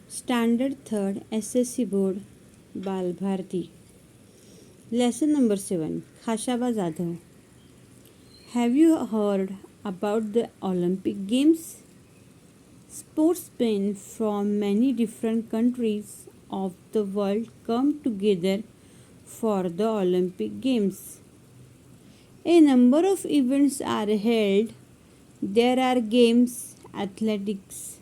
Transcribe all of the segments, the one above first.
Standard 3rd SSC Board balbharti. Lesson number 7 Khashaba Jadhav. Have you heard about the Olympic Games? Sportsmen from many different countries of the world come together for the Olympic Games. A number of events are held. There are games, athletics,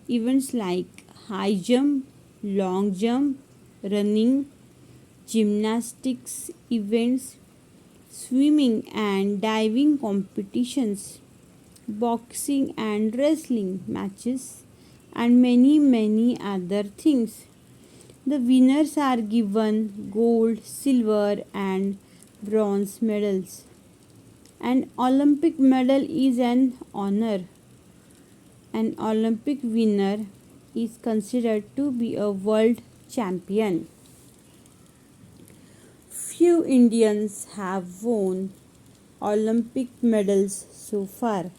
events like high jump, long jump, running, gymnastics events, swimming and diving competitions, boxing and wrestling matches, and many other things. The winners are given gold, silver, and bronze medals. An Olympic medal is an honor. An Olympic winner is considered to be a world champion. Few Indians have won Olympic medals so far.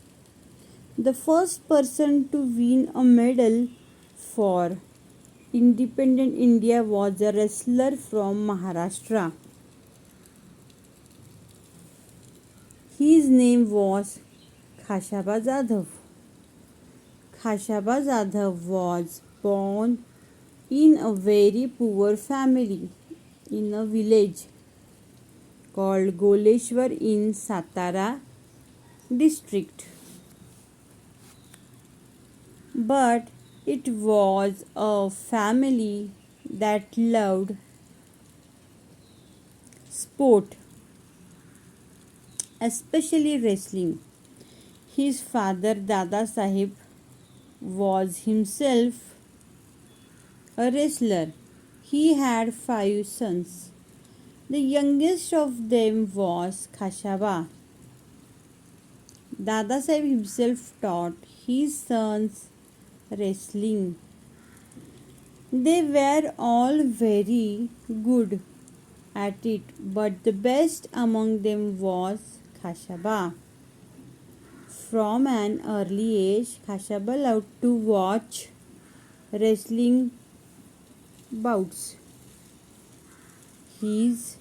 The first person to win a medal for independent India was a wrestler from Maharashtra. His name was Khashaba Jadhav. Khashaba Jadhav was born in a very poor family in a village called Goleshwar in Satara district. But it was a family that loved sport, especially wrestling. His father Dada Sahib was himself a wrestler. He had 5 sons. The youngest of them was Khashaba. Dada Sahib himself taught his sons wrestling. They were all very good at it, but the best among them was Khashaba. From an early age, Khashaba loved to watch wrestling bouts. His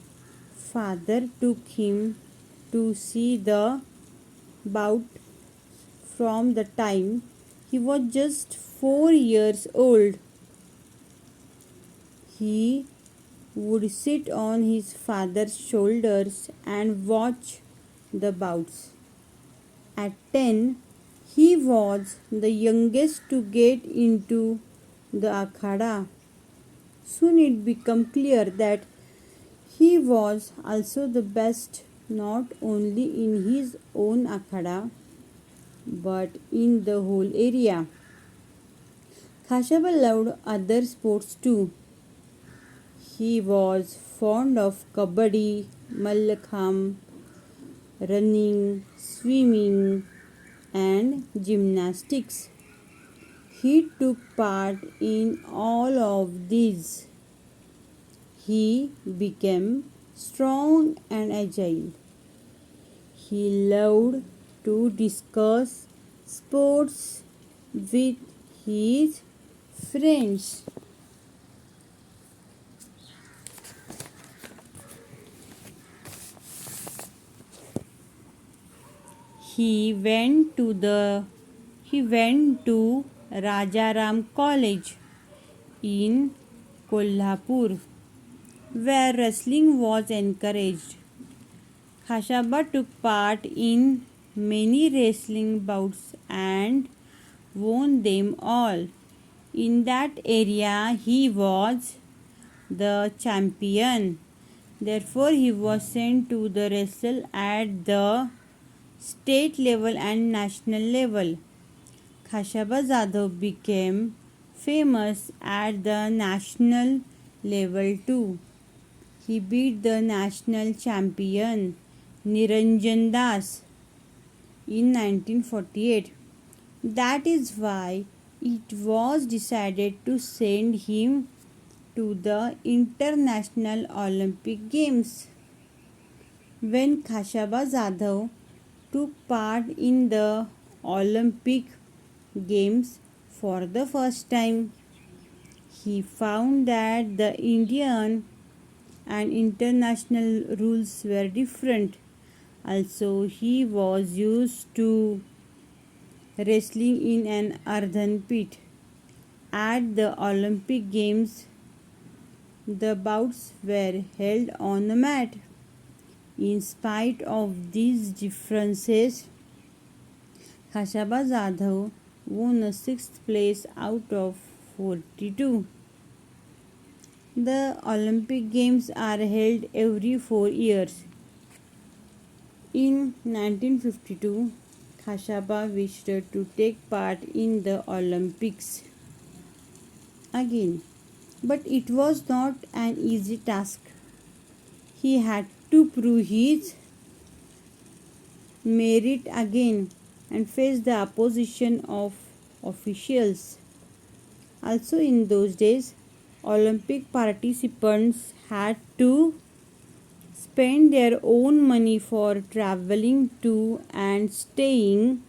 father took him to see the bout from the time he was just 4 years old. He would sit on his father's shoulders and watch the bouts. At 10, he was the youngest to get into the akhada. Soon it became clear that he was also the best not only in his own akhada but in the whole area. Khashaba loved other sports too. He was fond of kabaddi, mallakham, running, swimming, and gymnastics. He took part in all of these. He became strong and agile. He loved to discuss sports with his friends. He went to Rajaram College in Kolhapur, where wrestling was encouraged. Khashaba took part in many wrestling bouts and won them all. In that area, he was the champion. Therefore, he was sent to the wrestle at the state level and national level. Khashaba Jadhav became famous at the national level too. He beat the national champion Niranjan Das in 1948. That is why it was decided to send him to the International Olympic Games. When Khashaba Jadhav took part in the Olympic Games for the first time, He found that the Indian and international rules were different. Also, he was used to wrestling in an earthen pit. At the Olympic Games, the bouts were held on a mat. In spite of these differences, khashaba Jadhav won a sixth place out of 42. The Olympic Games are held every 4 years. In 1952, Khashaba wished to take part in the Olympics again, but it was not an easy task. He had to prove his merit again and face the opposition of officials. Also, in those days, Olympic participants had to spend their own money for traveling to and staying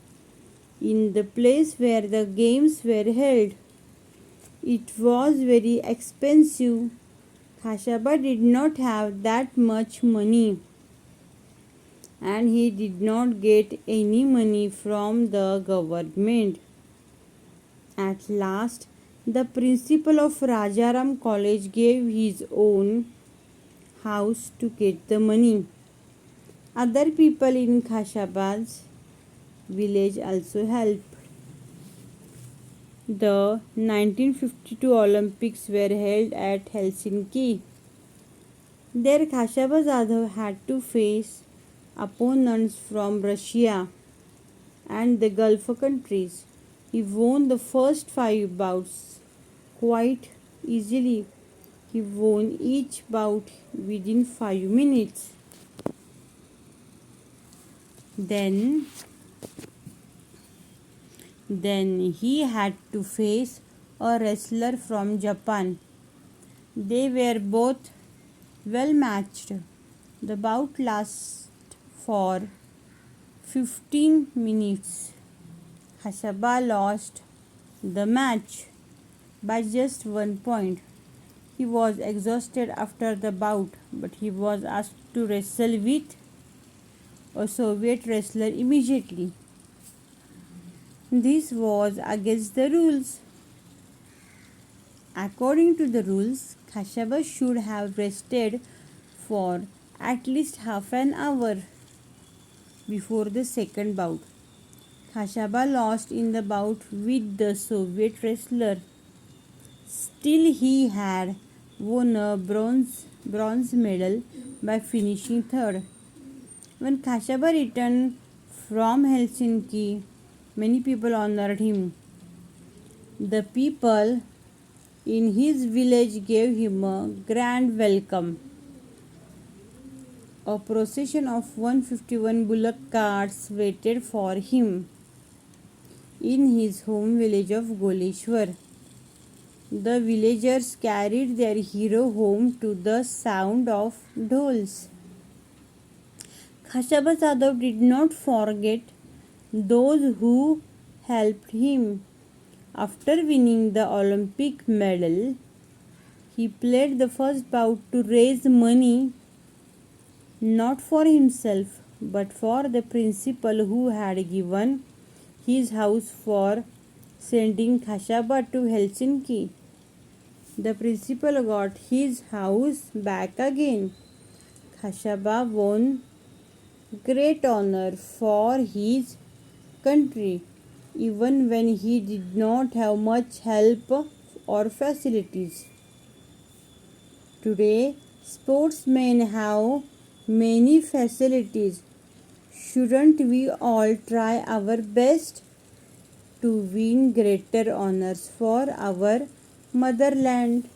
in the place where the games were held. It was very expensive. Khashaba did not have that much money and he did not get any money from the government. At last, the principal of Rajaram College gave his own house to get the money. Other people in Khashaba's village also helped. The 1952 Olympics were held at Helsinki. There Khashaba Jadhav had to face opponents from Russia and the Gulf countries. He won the first 5 bouts quite easily. He won each bout within 5 minutes. Then he had to face a wrestler from Japan. They were both well matched. The bout lasted for 15 minutes. Khashaba lost the match by just 1 point. He was exhausted after the bout, but he was asked to wrestle with a Soviet wrestler immediately. This was against the rules. According to the rules, Khashaba should have rested for at least half an hour before the second bout. Khashaba lost in the bout with the Soviet wrestler. Still, he had won a bronze medal by finishing third. When Khashaba returned from Helsinki, many people honored him. The people in his village gave him a grand welcome. A procession of 151 bullock carts waited for him in his home village of Goleshwar. The villagers carried their hero home to the sound of dhols. Khashaba Jadhav did not forget those who helped him. After winning the Olympic medal, he played the first bout to raise money not for himself but for the principal who had given his house for sending Khashaba to Helsinki. The principal got his house back again. Khashaba won great honor for his country even when he did not have much help or facilities. Today, sportsmen have many facilities. Shouldn't we all try our best to win greater honors for our motherland?